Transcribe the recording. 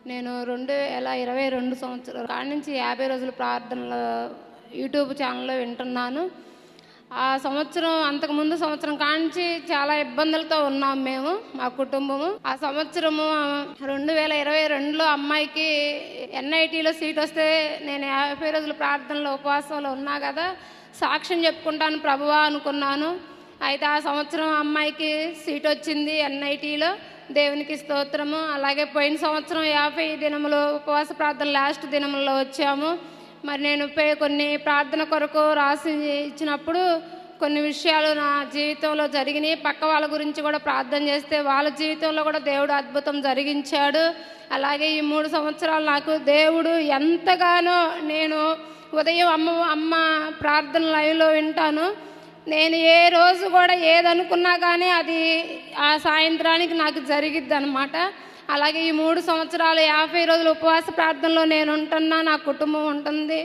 నేను 2022 సంవత్సరం కాడి నుంచి 50 రోజుల ప్రార్థనలు యూట్యూబ్ ఛానల్లో వింటున్నాను. ఆ సంవత్సరం అంతకుముందు సంవత్సరం కాంచి చాలా ఇబ్బందులతో ఉన్నాం మేము, మా కుటుంబము. ఆ సంవత్సరము 2022లో అమ్మాయికి NITలో సీట్ వస్తే నేను 50 రోజుల ప్రార్థనలో ఉపవాసంలో ఉన్నా కదా, సాక్ష్యం చెప్పుకుంటాను ప్రభువా అనుకున్నాను. అయితే ఆ సంవత్సరం అమ్మాయికి సీట్ వచ్చింది NITలో. దేవునికి స్తోత్రము. అలాగే పోయిన సంవత్సరం 50 దినములు ఉపవాస ప్రార్థన లాస్ట్ దినముల్లో వచ్చాము. మరి నేను కొన్ని ప్రార్థన కొరకు రాసి ఇచ్చినప్పుడు కొన్ని విషయాలు నా జీవితంలో జరిగినాయి. పక్క వాళ్ళ గురించి కూడా ప్రార్థన చేస్తే వాళ్ళ జీవితంలో కూడా దేవుడు అద్భుతం జరిగించాడు. అలాగే ఈ 3 సంవత్సరాలు నాకు దేవుడు ఎంతగానో, నేను ఉదయం అమ్మ ప్రార్థన లైవ్లో వింటాను. నేను ఏ రోజు కూడా ఏదనుకున్నా కానీ అది ఆ సాయంత్రానికి నాకు జరిగిద్ది అనమాట. అలాగే ఈ 3 సంవత్సరాలు 50 రోజులు ఉపవాస ప్రార్థనలో నేను ఉంటున్నా, నా కుటుంబం ఉంటుంది.